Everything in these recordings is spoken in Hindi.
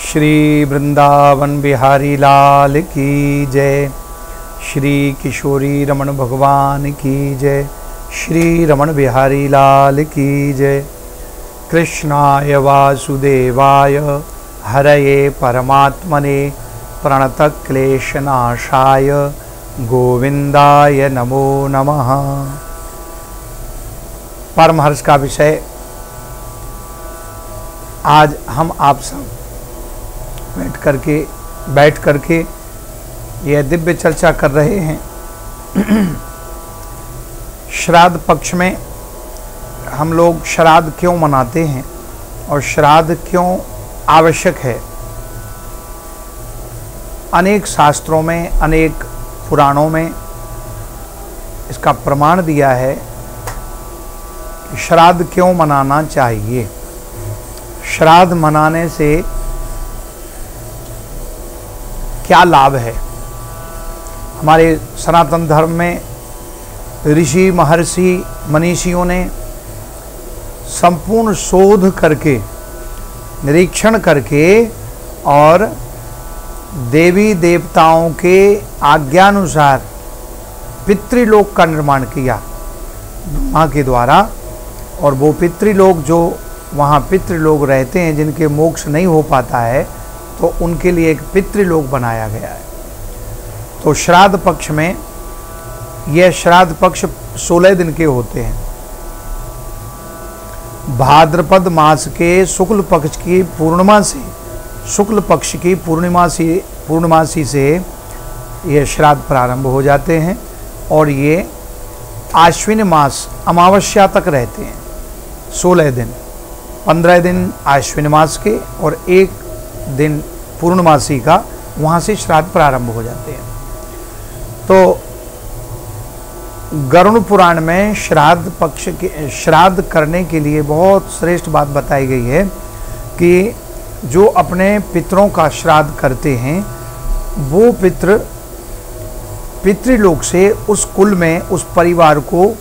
श्री वृंदावन बिहारी लाल की जय। श्री किशोरी रमण भगवान की जय। श्री रमण बिहारी लाल की जय। कृष्णाय वासुदेवाय हरये परमात्मने प्रणतक्लेशनाशाय गोविंदाय नमो नमः। परमहर्ष का विषय आज हम आप सब बैठ करके यह दिव्य चर्चा कर रहे हैं। श्राद्ध पक्ष में हम लोग श्राद्ध क्यों मनाते हैं और श्राद्ध क्यों आवश्यक है। अनेक शास्त्रों में, अनेक पुराणों में इसका प्रमाण दिया है कि श्राद्ध क्यों मनाना चाहिए। श्राद्ध मनाने से क्या लाभ है। हमारे सनातन धर्म में ऋषि महर्षि मनीषियों ने संपूर्ण शोध करके, निरीक्षण करके और देवी देवताओं के आज्ञानुसार पितृलोक का निर्माण किया ब्रह्मा के द्वारा। और वो पितृलोक जो वहाँ पितृलोक रहते हैं, जिनके मोक्ष नहीं हो पाता है, तो उनके लिए एक पितृलोक बनाया गया है। तो श्राद्ध पक्ष में यह श्राद्ध पक्ष 16 दिन के होते हैं। भाद्रपद मास के शुक्ल पक्ष की पूर्णिमा से, शुक्ल पक्ष की पूर्णिमासी से ये श्राद्ध प्रारंभ हो जाते हैं और ये आश्विन मास अमावस्या तक रहते हैं। 16 दिन, 15 दिन आश्विन मास के और 1 दिन पूर्णमासी का, वहाँ से श्राद्ध प्रारंभ हो जाते हैं। तो गरुड़ पुराण में श्राद्ध पक्ष के श्राद्ध करने के लिए बहुत श्रेष्ठ बात बताई गई है कि जो अपने पितरों का श्राद्ध करते हैं वो पितृलोक से उस कुल में, उस परिवार को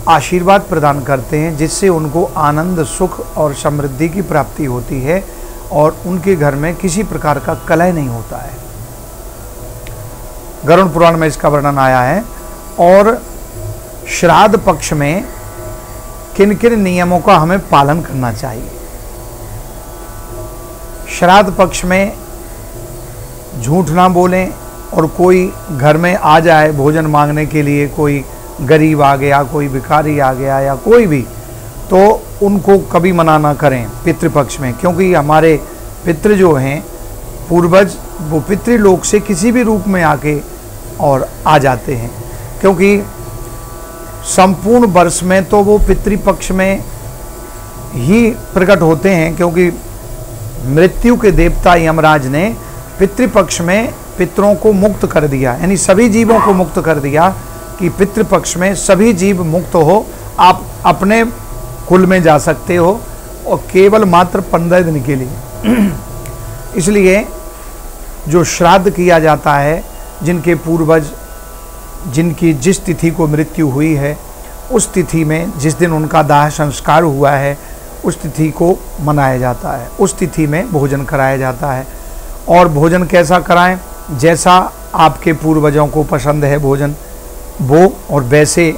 आशीर्वाद प्रदान करते हैं, जिससे उनको आनंद, सुख और समृद्धि की प्राप्ति होती है और उनके घर में किसी प्रकार का कलह नहीं होता है। गरुड़ पुराण में इसका वर्णन आया है। और श्राद्ध पक्ष में किन किन नियमों का हमें पालन करना चाहिए। श्राद्ध पक्ष में झूठ ना बोलें, और कोई घर में आ जाए भोजन मांगने के लिए, कोई गरीब आ गया, कोई भिखारी आ गया या कोई भी, तो उनको कभी मना ना करें पितृपक्ष में। क्योंकि हमारे पितृ जो हैं पूर्वज, वो पितृलोक से किसी भी रूप में आके और आ जाते हैं। क्योंकि संपूर्ण वर्ष में तो वो पितृपक्ष में ही प्रकट होते हैं, क्योंकि मृत्यु के देवता यमराज ने पितृपक्ष में पितरों को मुक्त कर दिया, यानी सभी जीवों को मुक्त कर दिया कि पितृपक्ष में सभी जीव मुक्त हो, आप अपने कुल में जा सकते हो, और केवल मात्र 15 दिन के लिए। इसलिए जो श्राद्ध किया जाता है, जिनके पूर्वज, जिनकी जिस तिथि को मृत्यु हुई है, उस तिथि में जिस दिन उनका दाह संस्कार हुआ है, उस तिथि को मनाया जाता है। उस तिथि में भोजन कराया जाता है। और भोजन कैसा कराएं, जैसा आपके पूर्वजों को पसंद है भोजन, वो और वैसे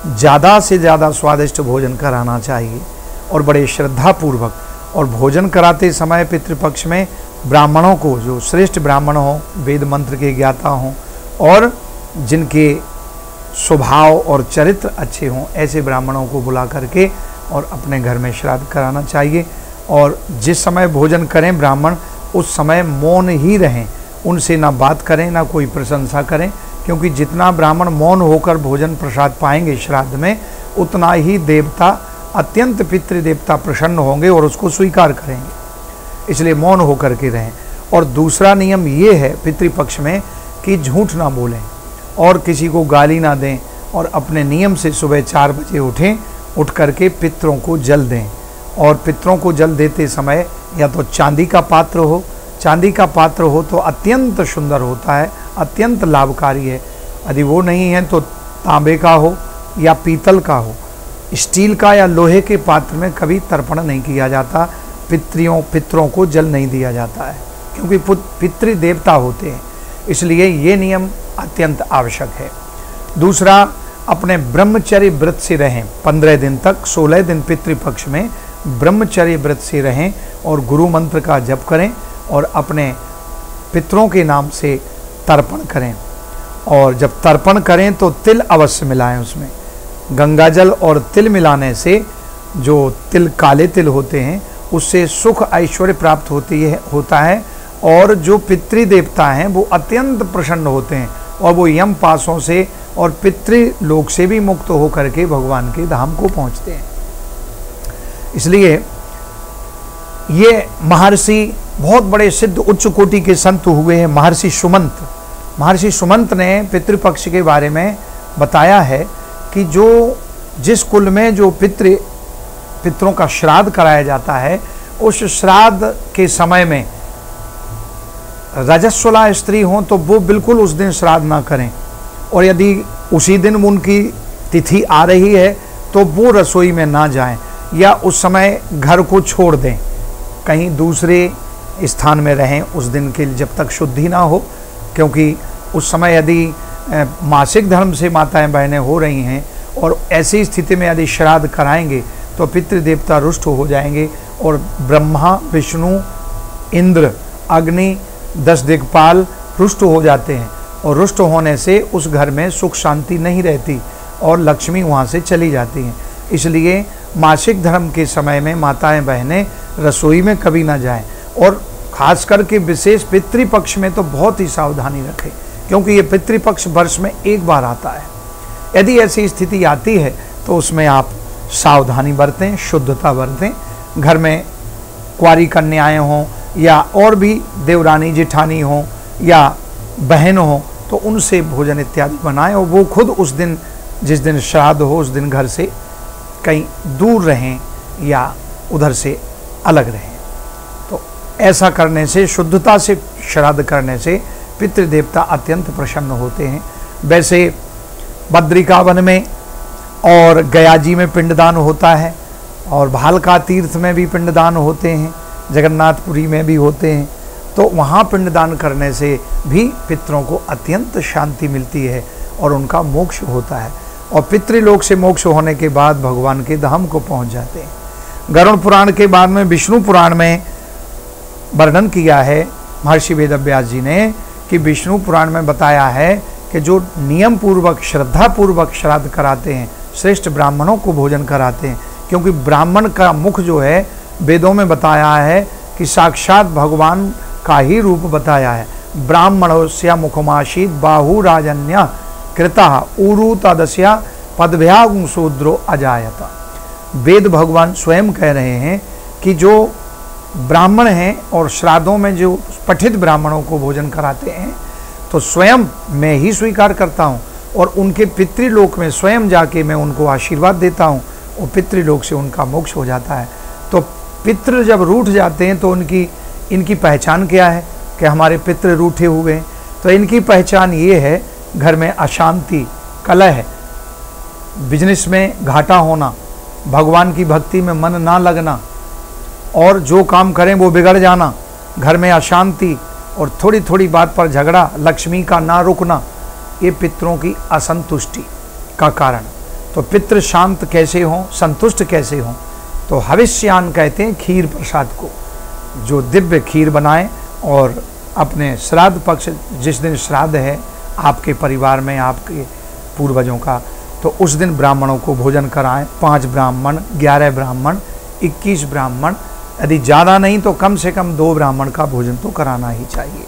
ज़्यादा से ज़्यादा स्वादिष्ट भोजन कराना चाहिए और बड़े श्रद्धापूर्वक। और भोजन कराते समय पितृपक्ष में ब्राह्मणों को, जो श्रेष्ठ ब्राह्मण हों, वेद मंत्र के ज्ञाता हों और जिनके स्वभाव और चरित्र अच्छे हों, ऐसे ब्राह्मणों को बुला करके और अपने घर में श्राद्ध कराना चाहिए। और जिस समय भोजन करें ब्राह्मण, उस समय मौन ही रहें, उनसे ना बात करें, ना कोई प्रशंसा करें। क्योंकि जितना ब्राह्मण मौन होकर भोजन प्रसाद पाएंगे श्राद्ध में, उतना ही देवता, अत्यंत पितृदेवता प्रसन्न होंगे और उसको स्वीकार करेंगे। इसलिए मौन होकर के रहें। और दूसरा नियम ये है पितृपक्ष में कि झूठ ना बोलें और किसी को गाली ना दें, और अपने नियम से सुबह 4 बजे उठें, उठ करके पितरों को जल दें। और पितरों को जल देते समय या तो चांदी का पात्र हो, चांदी का पात्र हो तो अत्यंत सुंदर होता है, अत्यंत लाभकारी है। यदि वो नहीं है तो तांबे का हो या पीतल का हो। स्टील का या लोहे के पात्र में कभी तर्पण नहीं किया जाता। पितरों को जल नहीं दिया जाता है, क्योंकि पितृ देवता होते हैं, इसलिए ये नियम अत्यंत आवश्यक है। दूसरा, अपने ब्रह्मचर्य व्रत से रहें 15 दिन तक। 16 दिन पितृपक्ष में ब्रह्मचर्य व्रत से रहें और गुरु मंत्र का जप करें और अपने पितरों के नाम से तर्पण करें। और जब तर्पण करें तो तिल अवश्य मिलाएं उसमें। गंगा जल और तिल मिलाने से जो तिल काले तिल होते हैं उससे सुख ऐश्वर्य प्राप्त होता है और जो पितृ देवता हैं वो अत्यंत प्रसन्न होते हैं और वो यम पासों से और पितृ लोक से भी मुक्त होकर के भगवान के धाम को पहुंचते हैं। इसलिए ये महर्षि बहुत बड़े सिद्ध उच्च कोटि के संत हुए हैं। महर्षि सुमंत ने पितृपक्ष के बारे में बताया है कि जिस कुल में जो पितरों का श्राद्ध कराया जाता है, उस श्राद्ध के समय में रजस्वला स्त्री हो तो वो बिल्कुल उस दिन श्राद्ध ना करें, और यदि उसी दिन उनकी तिथि आ रही है तो वो रसोई में ना जाएं या उस समय घर को छोड़ दें, कहीं दूसरे स्थान में रहें उस दिन के लिए जब तक शुद्धि ना हो। क्योंकि उस समय यदि मासिक धर्म से माताएं बहनें हो रही हैं और ऐसी स्थिति में यदि श्राद्ध कराएंगे तो पितृदेवता रुष्ट हो जाएंगे और ब्रह्मा, विष्णु, इंद्र, अग्नि, 10 दिक्पाल रुष्ट हो जाते हैं और रुष्ट होने से उस घर में सुख शांति नहीं रहती और लक्ष्मी वहाँ से चली जाती हैं। इसलिए मासिक धर्म के समय में माताएं बहनें रसोई में कभी ना जाएं और खास करके विशेष पितृपक्ष में तो बहुत ही सावधानी रखें, क्योंकि ये पितृपक्ष वर्ष में एक बार आता है। यदि ऐसी स्थिति आती है तो उसमें आप सावधानी बरतें, शुद्धता बरतें। घर में कुंवारी कन्याएं हों या और भी देवरानी जेठानी हों या बहन हो तो उनसे भोजन इत्यादि बनाएं और वो खुद उस दिन जिस दिन श्राद्ध हो उस दिन घर से कहीं दूर रहें या उधर से अलग रहें। तो ऐसा करने से, शुद्धता से श्राद्ध करने से पितृदेवता अत्यंत प्रसन्न होते हैं। वैसे बद्रिका वन में और गया जी में पिंडदान होता है और भालका तीर्थ में भी पिंडदान होते हैं, जगन्नाथपुरी में भी होते हैं। तो वहाँ पिंडदान करने से भी पितरों को अत्यंत शांति मिलती है और उनका मोक्ष होता है और पितृलोक से मोक्ष होने के बाद भगवान के धाम को पहुँच जाते हैं। गरुड़ पुराण के बाद में विष्णु पुराण में वर्णन किया है महर्षि वेदव्यास जी ने कि विष्णु पुराण में बताया है कि जो नियम पूर्वक श्रद्धा पूर्वक श्राद्ध कराते हैं, श्रेष्ठ ब्राह्मणों को भोजन कराते हैं, क्योंकि ब्राह्मण का मुख जो है वेदों में बताया है कि साक्षात भगवान का ही रूप बताया है। ब्राह्मणोस्य मुखमाशीत बाहुराजन्य कृता उरु तदस्या पदभ्यागुं शूद्रो अजायता। वेद भगवान स्वयं कह रहे हैं कि जो ब्राह्मण हैं और श्राद्धों में जो पठित ब्राह्मणों को भोजन कराते हैं तो स्वयं मैं ही स्वीकार करता हूँ और उनके पितृलोक में स्वयं जाके मैं उनको आशीर्वाद देता हूँ और पितृलोक से उनका मोक्ष हो जाता है। तो पितृ जब रूठ जाते हैं तो इनकी पहचान क्या है कि हमारे पितृ रूठे हुए हैं। तो इनकी पहचान ये है, घर में अशांति, कलह, बिजनेस में घाटा होना, भगवान की भक्ति में मन ना लगना और जो काम करें वो बिगड़ जाना, घर में अशांति और थोड़ी थोड़ी बात पर झगड़ा, लक्ष्मी का ना रुकना, ये पितरों की असंतुष्टि का कारण। तो पितृ शांत कैसे हों, संतुष्ट कैसे हों? तो हविष्यान कहते हैं खीर प्रसाद को, जो दिव्य खीर बनाएं और अपने श्राद्ध पक्ष जिस दिन श्राद्ध है आपके परिवार में, आपके पूर्वजों का, तो उस दिन ब्राह्मणों को भोजन कराएं। 5 ब्राह्मण, 11 ब्राह्मण, 21 ब्राह्मण, यदि ज़्यादा नहीं तो कम से कम 2 ब्राह्मण का भोजन तो कराना ही चाहिए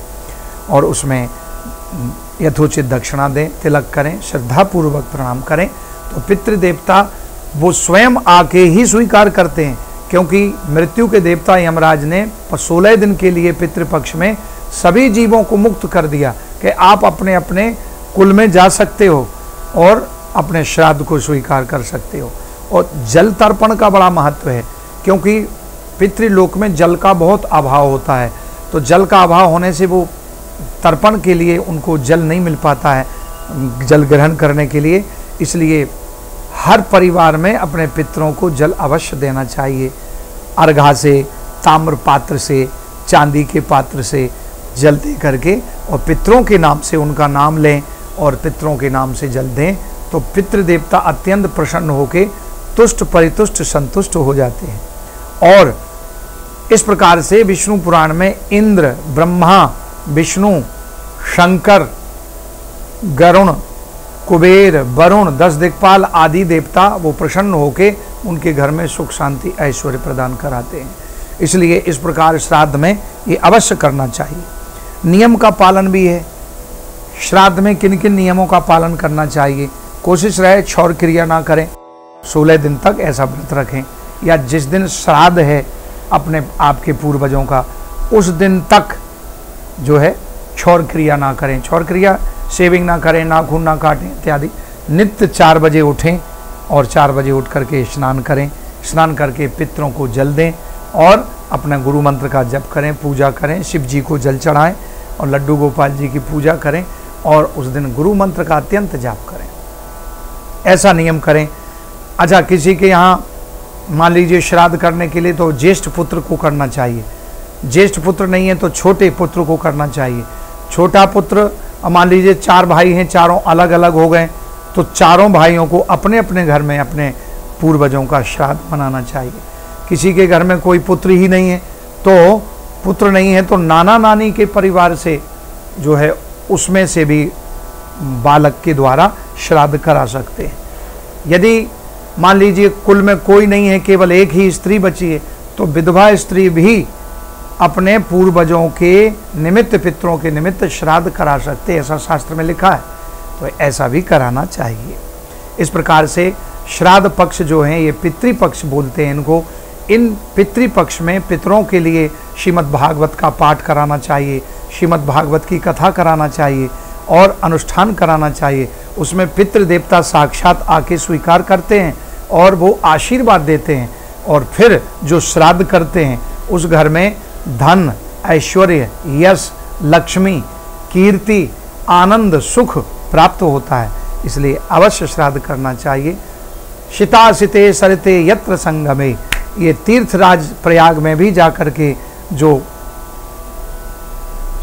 और उसमें यथोचित दक्षिणा दें, तिलक करें, श्रद्धापूर्वक प्रणाम करें। तो पितृदेवता वो स्वयं आके ही स्वीकार करते हैं, क्योंकि मृत्यु के देवता यमराज ने 16 दिन के लिए पितृपक्ष में सभी जीवों को मुक्त कर दिया कि आप अपने अपने कुल में जा सकते हो और अपने श्राद्ध को स्वीकार कर सकते हो। और जल तर्पण का बड़ा महत्व है, क्योंकि पितृलोक में जल का बहुत अभाव होता है। तो जल का अभाव होने से वो तर्पण के लिए उनको जल नहीं मिल पाता है जल ग्रहण करने के लिए। इसलिए हर परिवार में अपने पितरों को जल अवश्य देना चाहिए, अर्घा से, ताम्र पात्र से, चांदी के पात्र से जल दे करके और पितरों के नाम से उनका नाम लें और पितरों के नाम से जल दें, तो पितृ देवता अत्यंत प्रसन्न होकर तुष्ट परितुष्ट संतुष्ट हो जाते हैं। और इस प्रकार से विष्णु पुराण में इंद्र, ब्रह्मा, विष्णु, शंकर, गरुण, कुबेर, वरुण, 10 दिक्पाल आदि देवता वो प्रसन्न होकर उनके घर में सुख शांति ऐश्वर्य प्रदान कराते हैं। इसलिए इस प्रकार श्राद्ध में ये अवश्य करना चाहिए। नियम का पालन भी है। श्राद्ध में किन किन नियमों का पालन करना चाहिए? कोशिश रहे क्षौर क्रिया ना करें, 16 दिन तक ऐसा व्रत रखें, या जिस दिन श्राद्ध है अपने आपके पूर्वजों का उस दिन तक जो है क्षौर क्रिया ना करें। क्षौर क्रिया शेविंग ना करें, नाखून ना काटें इत्यादि। नित्य 4 बजे उठें और 4 बजे उठ करके स्नान करें। स्नान करके पितरों को जल दें और अपना गुरु मंत्र का जप करें, पूजा करें, शिव जी को जल चढ़ाएं और लड्डू गोपाल जी की पूजा करें और उस दिन गुरु मंत्र का अत्यंत जाप करें। ऐसा नियम करें। अच्छा, किसी के यहाँ मान लीजिए श्राद्ध करने के लिए तो ज्येष्ठ पुत्र को करना चाहिए। ज्येष्ठ पुत्र नहीं है तो छोटे पुत्र को करना चाहिए। छोटा पुत्र, मान लीजिए 4 भाई हैं, चारों अलग अलग हो गए, तो चारों भाइयों को अपने अपने घर में अपने पूर्वजों का श्राद्ध मनाना चाहिए। किसी के घर में कोई पुत्र ही नहीं है तो नाना नानी के परिवार से जो है उसमें से भी बालक के द्वारा श्राद्ध करा सकते हैं। यदि मान लीजिए कुल में कोई नहीं है, केवल एक ही स्त्री बची है, तो विधवा स्त्री भी अपने पूर्वजों के निमित्त, पितरों के निमित्त श्राद्ध करा सकते हैं, ऐसा शास्त्र में लिखा है। तो ऐसा भी कराना चाहिए। इस प्रकार से श्राद्ध पक्ष जो है ये पितृपक्ष बोलते हैं इनको। इन पितृपक्ष में पितरों के लिए श्रीमद् भागवत का पाठ कराना चाहिए, श्रीमद् भागवत की कथा कराना चाहिए और अनुष्ठान कराना चाहिए। उसमें पितृ देवता साक्षात आके स्वीकार करते हैं और वो आशीर्वाद देते हैं, और फिर जो श्राद्ध करते हैं उस घर में धन, ऐश्वर्य, यश, लक्ष्मी, कीर्ति, आनंद, सुख प्राप्त होता है। इसलिए अवश्य श्राद्ध करना चाहिए। शिताशिते सरिते यत्र संगमे, ये तीर्थराज प्रयाग में भी जाकर के जो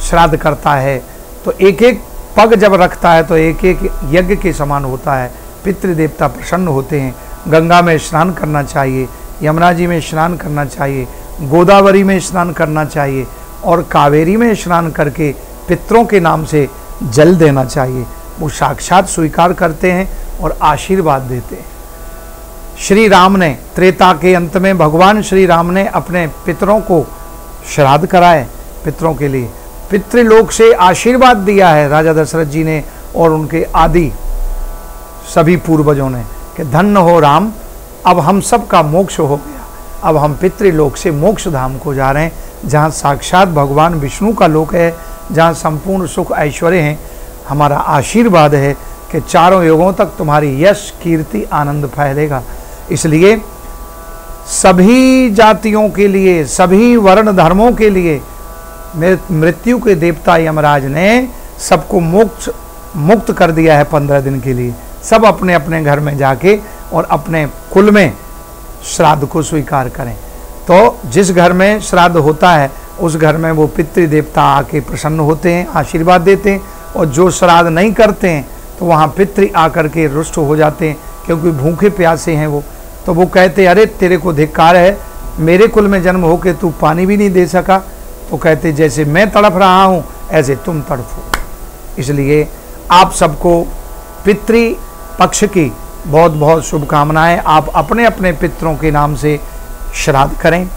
श्राद्ध करता है तो एक एक पग जब रखता है तो एक एक यज्ञ के समान होता है। पितृदेवता प्रसन्न होते हैं। गंगा में स्नान करना चाहिए, यमुना जी में स्नान करना चाहिए, गोदावरी में स्नान करना चाहिए और कावेरी में स्नान करके पितरों के नाम से जल देना चाहिए। वो साक्षात स्वीकार करते हैं और आशीर्वाद देते हैं। श्री राम ने त्रेता के अंत में भगवान श्री राम ने अपने पितरों को श्राद्ध कराए। पितरों के लिए पितृलोक से आशीर्वाद दिया है राजा दशरथ जी ने और उनके आदि सभी पूर्वजों ने कि धन्य हो राम, अब हम सब का मोक्ष हो गया। अब हम पितृलोक से मोक्ष धाम को जा रहे हैं, जहाँ साक्षात भगवान विष्णु का लोक है, जहाँ संपूर्ण सुख ऐश्वर्य हैं। हमारा आशीर्वाद है कि चारों युगों तक तुम्हारी यश, कीर्ति, आनंद फैलेगा। इसलिए सभी जातियों के लिए, सभी वर्ण धर्मों के लिए मृत्यु के देवता यमराज ने सबको मुक्त कर दिया है 15 दिन के लिए। सब अपने अपने घर में जाके और अपने कुल में श्राद्ध को स्वीकार करें। तो जिस घर में श्राद्ध होता है उस घर में वो पितृ देवता आके प्रसन्न होते हैं, आशीर्वाद देते हैं, और जो श्राद्ध नहीं करते हैं तो वहाँ पितृ आकर के रुष्ट हो जाते हैं, क्योंकि भूखे प्यासे हैं वो। तो वो कहते अरे तेरे को धिक्कार है, मेरे कुल में जन्म होके तू पानी भी नहीं दे सका। तो कहते जैसे मैं तड़प रहा हूँ ऐसे तुम तड़फो। इसलिए आप सबको पितृ पक्ष की बहुत बहुत शुभकामनाएं। आप अपने अपने पितरों के नाम से श्राद्ध करें,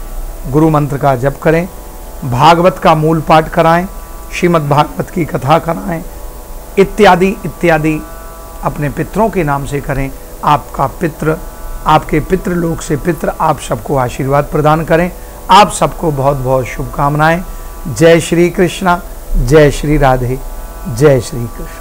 गुरु मंत्र का जप करें, भागवत का मूल पाठ कराएं, श्रीमद् भागवत की कथा कराएं, इत्यादि इत्यादि अपने पितरों के नाम से करें। आपका पितृ, आपके पितृलोक से पितृ आप सबको आशीर्वाद प्रदान करें। आप सबको बहुत बहुत शुभकामनाएं। जय श्री कृष्णा, जय श्री राधे, जय श्री कृष्ण।